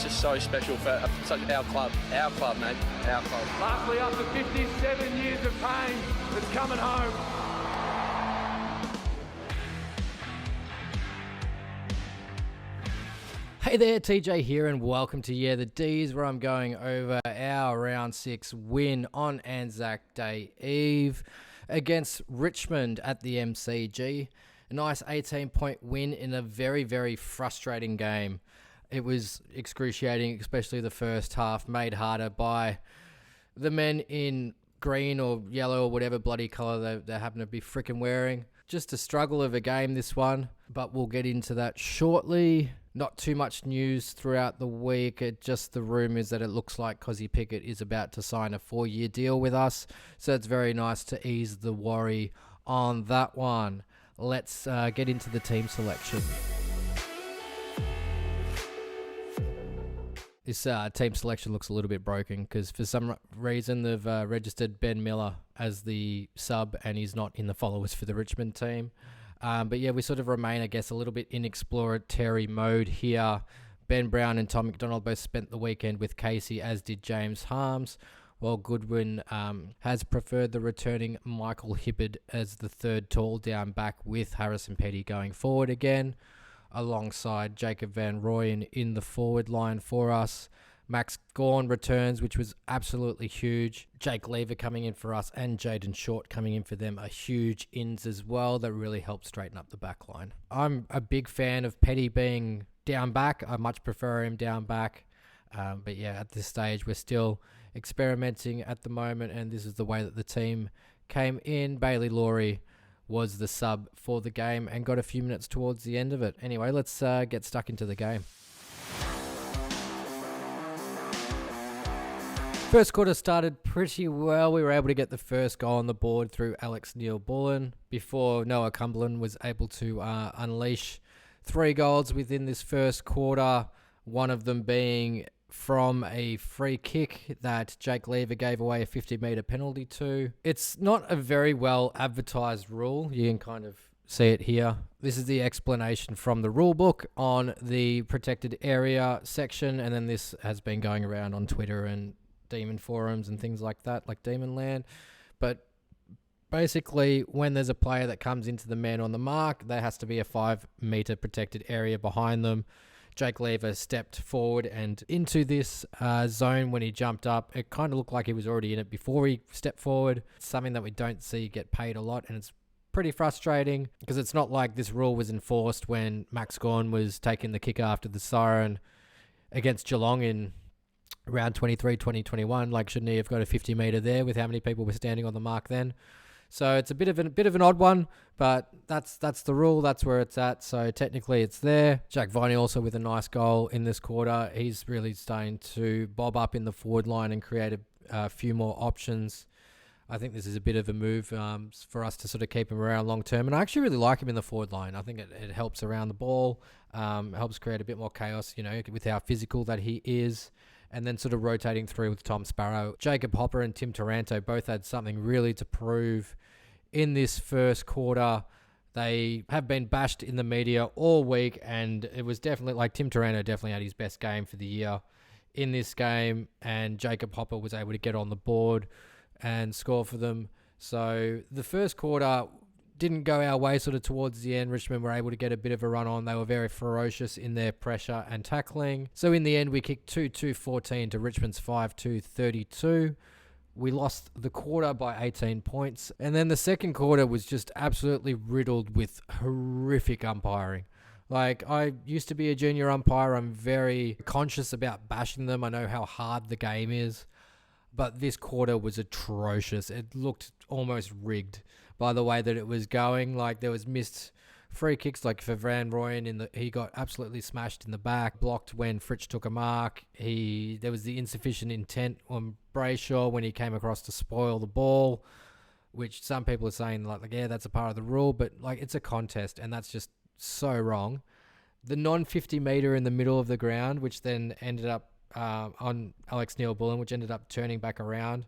that's just so special for our club, mate, our club. Lastly, after 57 years of pain, it's coming home. Hey there, TJ here, and welcome to Yeah The Dees, where I'm going over our round 6 win on ANZAC Day Eve against Richmond at the MCG. A nice 18-point win in a very, very frustrating game. It was excruciating, especially the first half, made harder by the men in green or yellow or whatever bloody colour they happen to be freaking wearing. Just a struggle of a game, this one, but we'll get into that shortly. Not too much news throughout the week. Just the rumours that it looks like Cozzy Pickett is about to sign a 4-year deal with us. So it's very nice to ease the worry on that one. Let's get into the team selection. This team selection looks a little bit broken because for some reason they've registered Ben Miller as the sub and he's not in the followers for the Richmond team. But yeah, we sort of remain, I guess, a little bit in exploratory mode here. Ben Brown and Tom McDonald both spent the weekend with Casey, as did James Harms, while Goodwin has preferred the returning Michael Hibberd as the third tall down back, with Harrison Petty going forward again, alongside Jacob Van Rooyen in the forward line for us. Max Gawn returns, which was absolutely huge. Jake Lever coming in for us and Jaden Short coming in for them are huge ins as well. That really helped straighten up the back line. I'm a big fan of Petty being down back. I much prefer him down back. But yeah, at this stage, we're still experimenting at the moment, and this is the way that the team came in. Bailey Laurie was the sub for the game and got a few minutes towards the end of it. Anyway, let's get stuck into the game. First quarter started pretty well. We were able to get the first goal on the board through Alex Neal-Bullen before Noah Cumberland was able to unleash 3 goals within this first quarter, one of them being from a free kick that Jake Lever gave away a 50-metre penalty to. It's not a very well advertised rule. You can kind of see it here. This is the explanation from the rule book on the protected area section, and then this has been going around on Twitter and Demon forums and things like that, like Demon Land. But basically, when there's a player that comes into the man on the mark, there has to be a 5-metre protected area behind them. Jake Lever stepped forward and into this zone when he jumped up. It kind of looked like he was already in it before he stepped forward. It's something that we don't see get paid a lot, and it's pretty frustrating because it's not like this rule was enforced when Max Gawn was taking the kick after the siren against Geelong in round 23, 2021. Like, shouldn't he have got a 50-metre there with how many people were standing on the mark then? So it's a bit of an odd one, but that's the rule. That's where it's at. So technically it's there. Jack Viney also with a nice goal in this quarter. He's really starting to bob up in the forward line and create a few more options. I think this is a bit of a move for us to sort of keep him around long term. And I actually really like him in the forward line. I think it helps around the ball, helps create a bit more chaos, with how physical that he is. And then sort of rotating through with Tom Sparrow. Jacob Hopper and Tim Taranto both had something really to prove in this first quarter. They have been bashed in the media all week, and it was definitely, like, Tim Taranto definitely had his best game for the year in this game, and Jacob Hopper was able to get on the board and score for them. So the first quarter didn't go our way sort of towards the end. Richmond were able to get a bit of a run on. They were very ferocious in their pressure and tackling. So in the end, we kicked 2-2-14 to Richmond's 5-2-32. We lost the quarter by 18 points. And then the second quarter was just absolutely riddled with horrific umpiring. Like, I used to be a junior umpire. I'm very conscious about bashing them. I know how hard the game is. But this quarter was atrocious. It looked almost rigged by the way that it was going. Like, there was missed free kicks, like for Van Rooyen, he got absolutely smashed in the back, blocked when Fritsch took a mark. There was the insufficient intent on Brayshaw when he came across to spoil the ball, which some people are saying, like, yeah, that's a part of the rule, but, like, it's a contest, and that's just so wrong. The non-50 metre in the middle of the ground, which then ended up on Alex Neal-Bullen, which ended up turning back around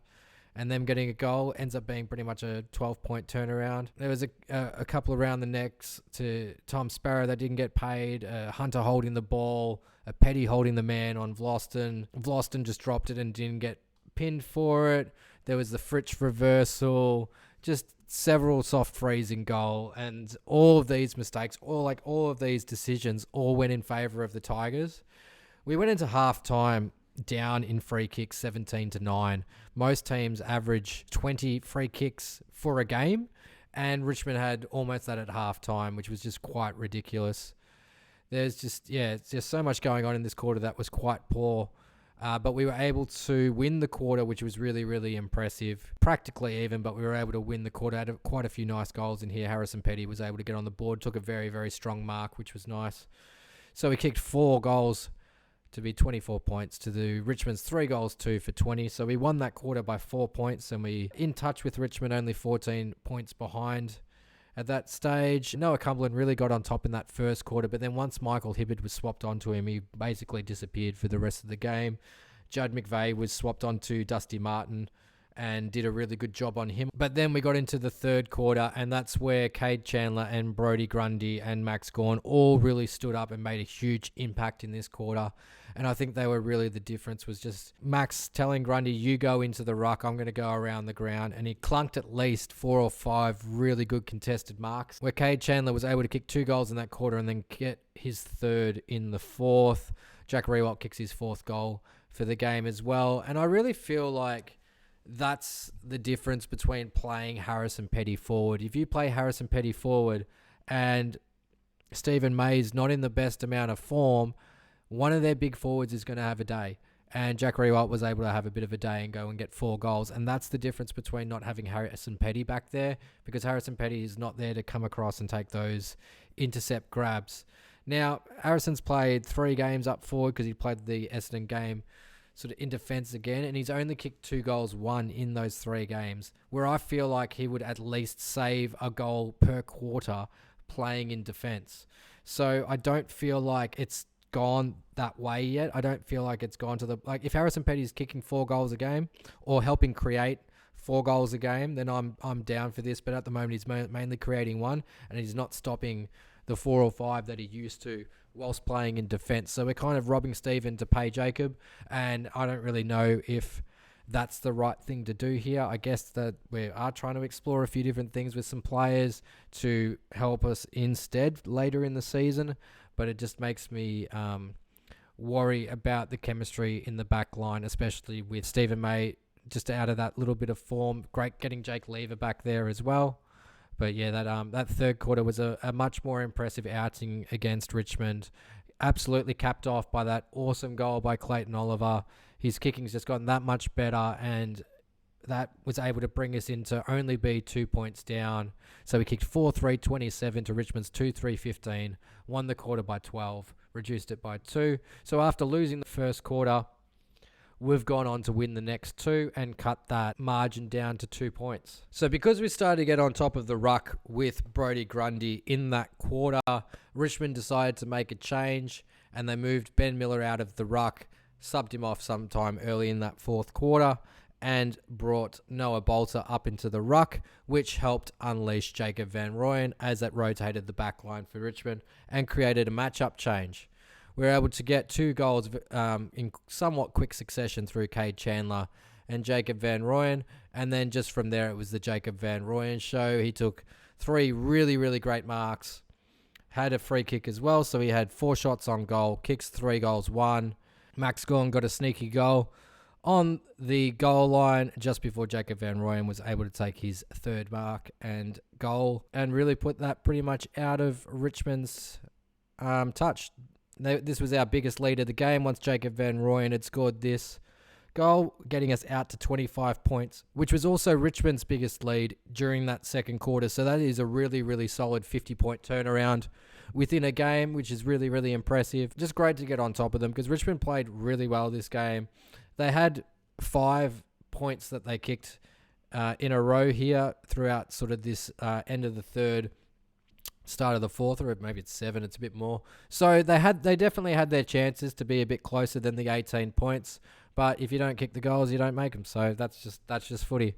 and them getting a goal ends up being pretty much a 12-point turnaround. There was a couple around the necks to Tom Sparrow that didn't get paid, Hunter holding the ball, a Petty holding the man on Vlosten. Vlosten just dropped it and didn't get pinned for it. There was the Fritsch reversal, just several soft freezing goal, and all of these mistakes, all of these decisions all went in favour of the Tigers. We went into half-time down in free kicks 17-9. Most teams average 20 free kicks for a game, and Richmond had almost that at half-time, which was just quite ridiculous. There's just so much going on in this quarter that was quite poor. But we were able to win the quarter, which was really, really impressive. Practically even, but we were able to win the quarter. Had quite a few nice goals in here. Harrison Petty was able to get on the board, took a very, very strong mark, which was nice. So we kicked 4 goals to be 24 points to do Richmond's 3 goals, 2 for 20. So we won that quarter by 4 points, and we in touch with Richmond, only 14 points behind. At that stage, Noah Cumberland really got on top in that first quarter, but then once Michael Hibberd was swapped onto him, he basically disappeared for the rest of the game. Judd McVeigh was swapped onto Dusty Martin and did a really good job on him. But then we got into the third quarter, and that's where Cade Chandler and Brodie Grundy and Max Gawn all really stood up and made a huge impact in this quarter. And I think they were really the difference, was just Max telling Grundy, you go into the ruck, I'm going to go around the ground. And he clunked at least 4 or 5 really good contested marks, where Cade Chandler was able to kick 2 goals in that quarter and then get his third in the fourth. Jack Rewalt kicks his 4th goal for the game as well. And I really feel like that's the difference between playing Harrison Petty forward. If you play Harrison Petty forward and Stephen May's not in the best amount of form, one of their big forwards is going to have a day. And Jack Rewalt was able to have a bit of a day and go and get 4 goals. And that's the difference between not having Harrison Petty back there, because Harrison Petty is not there to come across and take those intercept grabs. Now, Harrison's played 3 games up forward because he played the Essendon game sort of in defence again, and he's only kicked 2 goals, 1 in those 3 games, where I feel like he would at least save a goal per quarter playing in defence. So I don't feel like it's gone that way yet. I don't feel like it's gone to the... Like, if Harrison Petty is kicking 4 goals a game or helping create 4 goals a game, then I'm down for this. But at the moment, he's mainly creating 1, and he's not stopping the 4 or 5 that he used to whilst playing in defence. So we're kind of robbing Stephen to pay Jacob, and I don't really know if that's the right thing to do here. I guess that we are trying to explore a few different things with some players to help us instead later in the season, but it just makes me worry about the chemistry in the back line, especially with Stephen May just out of that little bit of form. Great getting Jake Lever back there as well. But yeah, that third quarter was a much more impressive outing against Richmond. Absolutely capped off by that awesome goal by Clayton Oliver. His kicking's just gotten that much better, and that was able to bring us into only be 2 points down. So we kicked 4-3-27 to Richmond's 2-3-15, won the quarter by 12, reduced it by 2. So after losing the first quarter, we've gone on to win the next 2 and cut that margin down to 2 points. So because we started to get on top of the ruck with Brodie Grundy in that quarter, Richmond decided to make a change, and they moved Ben Miller out of the ruck, subbed him off sometime early in that fourth quarter, and brought Noah Bolter up into the ruck, which helped unleash Jacob Van Rooyen as it rotated the back line for Richmond and created a matchup change. We were able to get 2 goals in somewhat quick succession through Cade Chandler and Jacob Van Rooyen, and then just from there it was the Jacob Van Rooyen show. He took 3 really, really great marks, had a free kick as well, so he had 4 shots on goal, kicks 3 goals, 1. Max Gawn got a sneaky goal on the goal line just before Jacob Van Rooyen was able to take his 3rd mark and goal and really put that pretty much out of Richmond's touch. This was our biggest lead of the game once Jacob Van Rooyen had scored this goal, getting us out to 25 points, which was also Richmond's biggest lead during that second quarter. So that is a really, really solid 50-point turnaround within a game, which is really, really impressive. Just great to get on top of them because Richmond played really well this game. They had 5 points that they kicked in a row here throughout sort of this end of the third, start of the fourth, or maybe it's 7, it's a bit more. So they definitely had their chances to be a bit closer than the 18 points, But if you don't kick the goals, you don't make them. So that's just footy.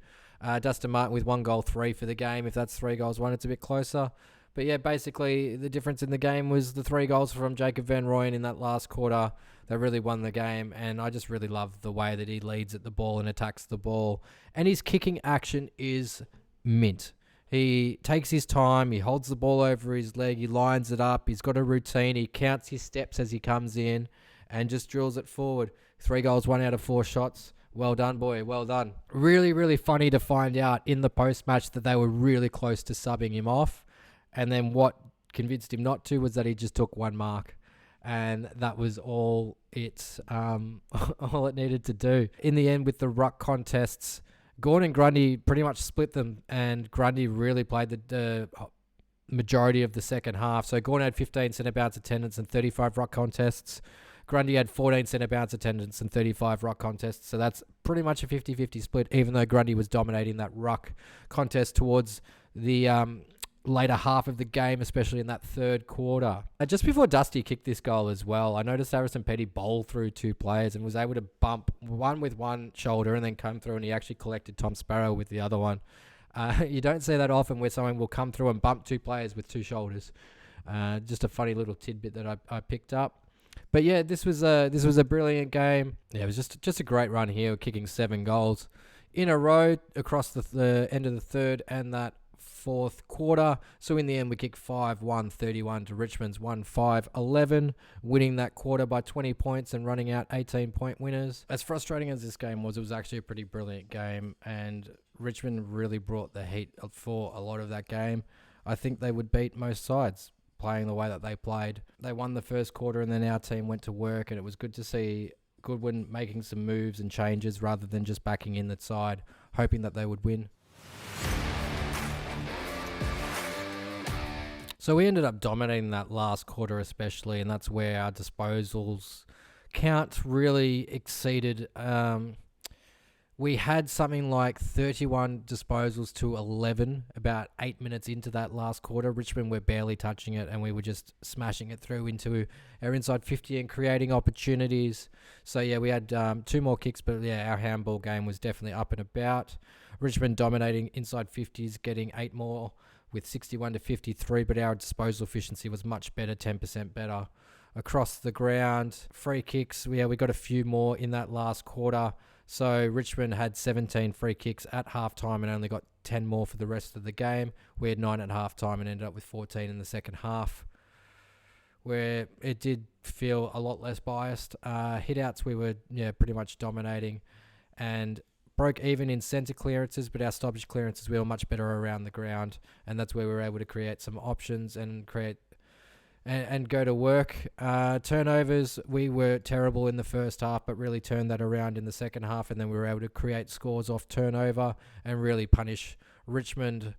Dustin Martin with 1 goal, 3 for the game. If that's 3 goals, 1, it's a bit closer. But yeah, basically the difference in the game was the 3 goals from Jacob Van Rooyen in that last quarter. They really won the game, and I just really love the way that he leads at the ball and attacks the ball. And his kicking action is mint. He takes his time, he holds the ball over his leg, he lines it up, he's got a routine, he counts his steps as he comes in and just drills it forward. 3 goals, 1 out of 4 shots. Well done, boy. Well done. Really, really funny to find out in the post-match that they were really close to subbing him off. And then what convinced him not to was that he just took 1 mark. And that was all all it needed to do. In the end, with the ruck contests, Gordon and Grundy pretty much split them, and Grundy really played the majority of the second half. So Gordon had 15 centre bounce attendance and 35 ruck contests. Grundy had 14 centre bounce attendance and 35 ruck contests. So that's pretty much a 50-50 split, even though Grundy was dominating that ruck contest towards the later half of the game, especially in that third quarter. Just before Dusty kicked this goal as well, I noticed Harrison Petty bowled through 2 players and was able to bump one with one shoulder and then come through, and he actually collected Tom Sparrow with the other one. You don't see that often where someone will come through and bump 2 players with 2 shoulders. Just a funny little tidbit that I picked up. But yeah, this was a brilliant game. Yeah, it was just a great run here, kicking 7 goals in a row across the end of the third and that fourth quarter. So in the end, we kicked 5-1, 31 to Richmond's 1-5, 11, winning that quarter by 20 points and running out 18-point winners. As frustrating as this game was, it was actually a pretty brilliant game, and Richmond really brought the heat for a lot of that game. I think they would beat most sides playing the way that they played. They won the first quarter, and then our team went to work, and it was good to see Goodwin making some moves and changes rather than just backing in the side, hoping that they would win. So we ended up dominating that last quarter especially, and that's where our disposals count really exceeded. We had something like 31 disposals to 11 about 8 minutes into that last quarter. Richmond were barely touching it, and we were just smashing it through into our inside 50 and creating opportunities. So yeah, we had 2 more kicks, but yeah, our handball game was definitely up and about. Richmond dominating inside 50s, getting 8 more with 61 to 53, but our disposal efficiency was much better, 10% better. Across the ground, free kicks, we got a few more in that last quarter. So Richmond had 17 free kicks at halftime and only got 10 more for the rest of the game. We had 9 at halftime and ended up with 14 in the second half, where it did feel a lot less biased. Hit-outs, we were pretty much dominating and broke even in centre clearances, but our stoppage clearances, we were much better around the ground, and that's where we were able to create some options and create and go to work. Turnovers, we were terrible in the first half, but really turned that around in the second half, and then we were able to create scores off turnover and really punish Richmond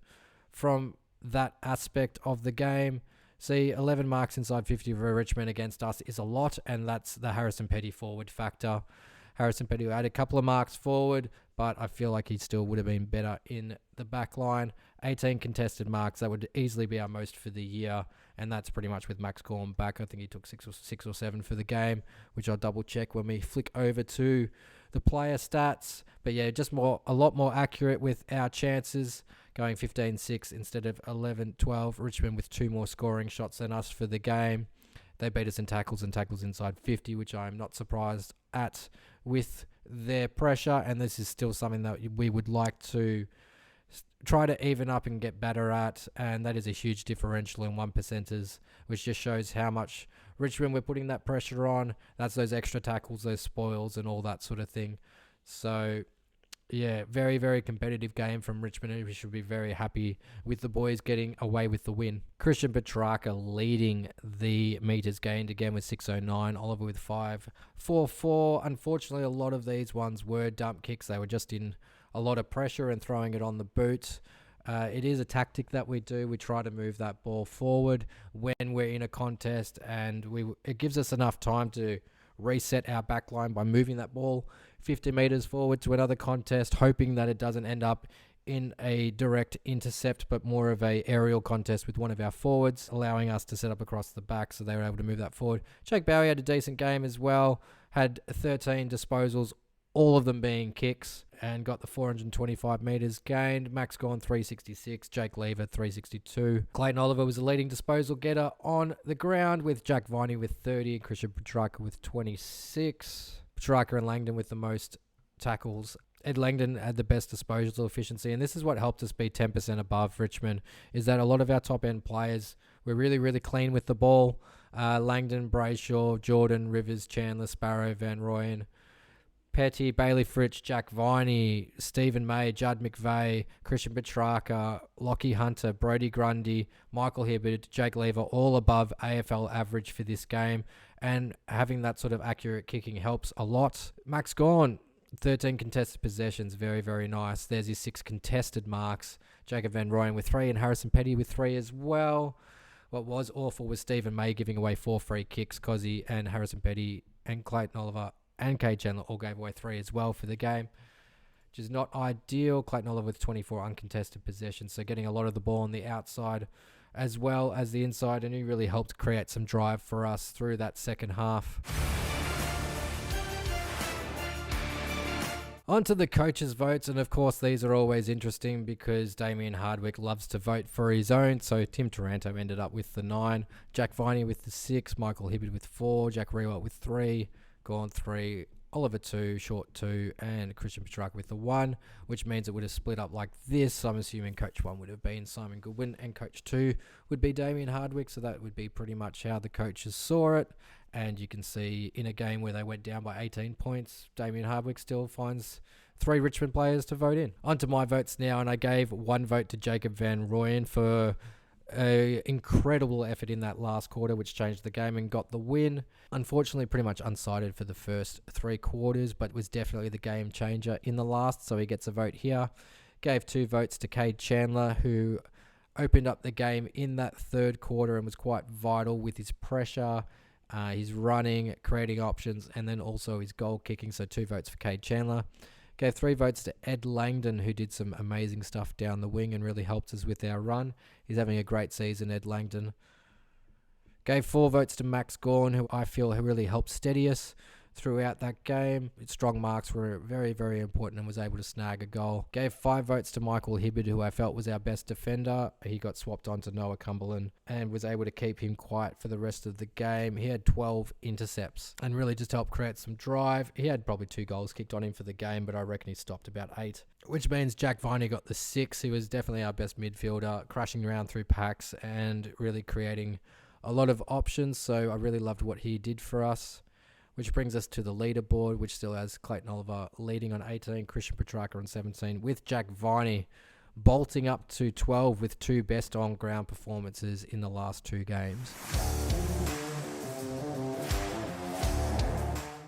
from that aspect of the game. See, 11 marks inside 50 for Richmond against us is a lot, and that's the Harrison Petty forward factor. Harrison Petty had a couple of marks forward, but I feel like he still would have been better in the back line. 18 contested marks, that would easily be our most for the year, and that's pretty much with Max Gorm back. I think he took 6 or 7 for the game, which I'll double check when we flick over to the player stats. But yeah, just a lot more accurate with our chances, going 15-6 instead of 11-12. Richmond with 2 more scoring shots than us for the game. They beat us in tackles and tackles inside 50, which I am not surprised at with their pressure, and this is still something that we would like to try to even up and get better at, and that is a huge differential in 1%ers, which just shows how much Richmond we're putting that pressure on. That's those extra tackles, those spoils, and all that sort of thing. So yeah, very, very competitive game from Richmond, and we should be very happy with the boys getting away with the win. Christian Petrarca leading the meters gained again with 609. Oliver with 544. Unfortunately, a lot of these ones were dump kicks. They were just in a lot of pressure and throwing it on the boot. It is a tactic that we do. We try to move that ball forward when we're in a contest, and it gives us enough time to reset our back line by moving that ball 50 meters forward to another contest, hoping that it doesn't end up in a direct intercept, but more of a aerial contest with one of our forwards, allowing us to set up across the back, so they were able to move that forward. Jake Bowie had a decent game as well, had 13 disposals all of them being kicks, and got the 425 metres gained. Max Gawn 366, Jake Lever 362. Clayton Oliver was the leading disposal getter on the ground, with Jack Viney with 30 and Christian Petrarca with 26. Petrarca and Langdon with the most tackles. Ed Langdon had the best disposal efficiency, and this is what helped us be 10% above Richmond, is that a lot of our top-end players were really, really clean with the ball. Langdon, Brayshaw, Jordan, Rivers, Chandler, Sparrow, Van Rooyen, Petty, Bailey Fritsch, Jack Viney, Stephen May, Judd McVeigh, Christian Petrarca, Lockie Hunter, Brodie Grundy, Michael Hibbard, Jake Lever, all above AFL average for this game, and having that sort of accurate kicking helps a lot. Max Gawn, 13 contested possessions, very, very nice. There's his 6 contested marks. Jacob Van Rooyen with 3 and Harrison Petty with 3 as well. What was awful was Stephen May giving away 4 free kicks. Cozzy and Harrison Petty and Clayton Oliver and Cade Chandler all gave away 3 as well for the game, which is not ideal. Clayton Oliver with 24 uncontested possessions, so getting a lot of the ball on the outside as well as the inside, and he really helped create some drive for us through that second half. On to the coaches' votes, and of course these are always interesting because Damien Hardwick loves to vote for his own, so Tim Taranto ended up with the 9, Jack Viney with the 6, Michael Hibbard with 4, Jack Rewalt with 3, Gawn 3, Oliver 2, Short 2, and Christian Petrarca with the 1, which means it would have split up like this. I'm assuming Coach 1 would have been Simon Goodwin and Coach 2 would be Damien Hardwick, so that would be pretty much how the coaches saw it. And you can see in a game where they went down by 18 points, Damien Hardwick still finds 3 Richmond players to vote in. On to my votes now, and I gave 1 vote to Jacob Van Rooyen for an incredible effort in that last quarter, which changed the game and got the win. Unfortunately, pretty much unsighted for the first 3 quarters, but was definitely the game changer in the last, so he gets a vote here. Gave 2 votes to Cade Chandler, who opened up the game in that third quarter and was quite vital with his pressure, his running, creating options, and then also his goal kicking, so 2 votes for Cade Chandler. Gave 3 votes to Ed Langdon, who did some amazing stuff down the wing and really helped us with our run. He's having a great season, Ed Langdon. Gave 4 votes to Max Gawn, who I feel really helped steady us throughout that game. Strong marks were very, very important and was able to snag a goal. Gave 5 votes to Michael Hibbard, who I felt was our best defender. He got swapped onto Noah Cumberland and was able to keep him quiet for the rest of the game. He had 12 intercepts and really just helped create some drive. He had probably 2 goals kicked on him for the game, but I reckon he stopped about 8. Which means Jack Viney got the 6. He was definitely our best midfielder, crashing around through packs and really creating a lot of options. So I really loved what he did for us. Which brings us to the leaderboard, which still has Clayton Oliver leading on 18, Christian Petrarca on 17, with Jack Viney bolting up to 12 with 2 best on-ground performances in the last 2 games.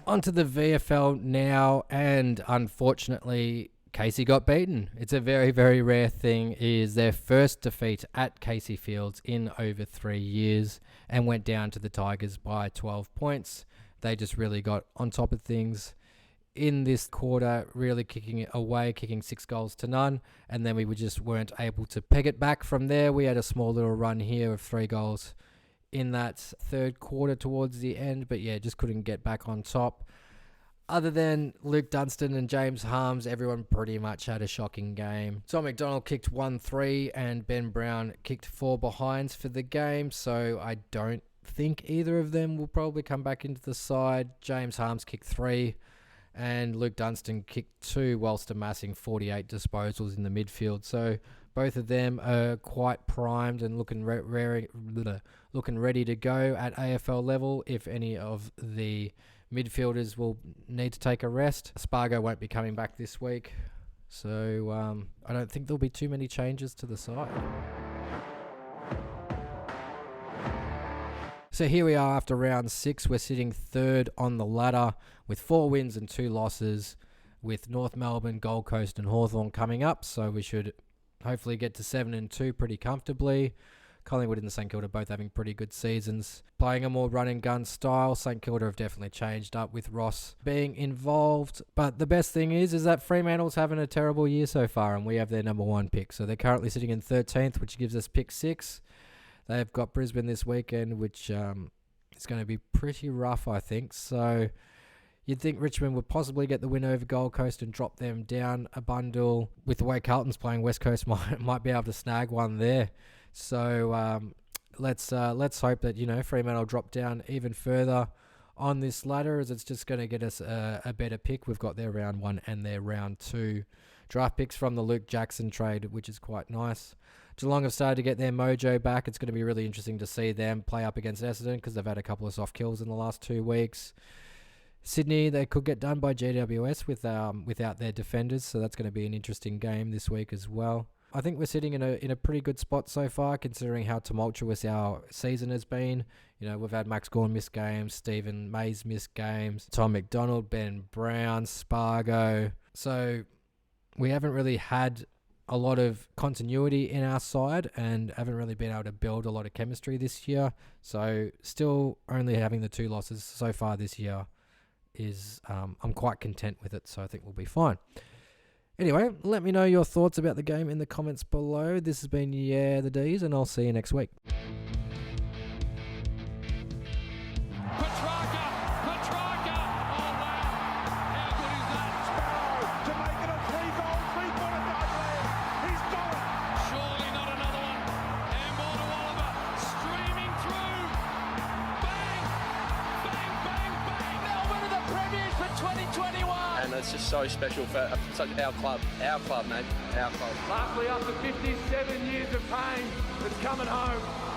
Onto the VFL now, and unfortunately, Casey got beaten. It's a very, very rare thing. It is their first defeat at Casey Fields in over 3 years and went down to the Tigers by 12 points. They just really got on top of things in this quarter, really kicking it away, kicking 6 goals to none, and then we just weren't able to peg it back from there. We had a small little run here of 3 goals in that third quarter towards the end, but yeah, just couldn't get back on top. Other than Luke Dunstan and James Harms, everyone pretty much had a shocking game. Tom McDonald kicked 1-3 and Ben Brown kicked 4 behinds for the game, so I don't think either of them will probably come back into the side. James Harms kicked 3 and Luke Dunstan kicked 2 whilst amassing 48 disposals in the midfield. So both of them are quite primed and looking ready to go at AFL level if any of the midfielders will need to take a rest. Spargo won't be coming back this week, so I don't think there'll be too many changes to the side. So here we are after round 6. We're sitting third on the ladder with 4 wins and 2 losses, with North Melbourne, Gold Coast and Hawthorn coming up. So we should hopefully get to 7-2 pretty comfortably. Collingwood and St Kilda both having pretty good seasons. Playing a more run and gun style. St Kilda have definitely changed up with Ross being involved. But the best thing is that Fremantle's having a terrible year so far and we have their number 1 pick. So they're currently sitting in 13th, which gives us pick 6. They've got Brisbane this weekend, which is going to be pretty rough, I think. So, You'd think Richmond would possibly get the win over Gold Coast and drop them down a bundle. With the way Carlton's playing, West Coast might be able to snag one there. So let's hope that Fremantle drop down even further on this ladder, as it's just going to get us a better pick. We've got their round 1 and their round 2 draft picks from the Luke Jackson trade, which is quite nice. Geelong have started to get their mojo back. It's going to be really interesting to see them play up against Essendon because they've had a couple of soft kills in the last 2 weeks. Sydney, they could get done by GWS without their defenders, so that's going to be an interesting game this week as well. I think we're sitting in a pretty good spot so far, considering how tumultuous our season has been. We've had Max Gawn miss games, Stephen Mays miss games, Tom McDonald, Ben Brown, Spargo. So we haven't really had a lot of continuity in our side and haven't really been able to build a lot of chemistry this year. So still only having the 2 losses so far this year is I'm quite content with it, so I think we'll be fine. Anyway, let me know your thoughts about the game in the comments below. This has been Yeah The Dees, and I'll see you next week. And it's just so special for our club, mate, our club. Lastly, after 57 years of pain, it's coming home.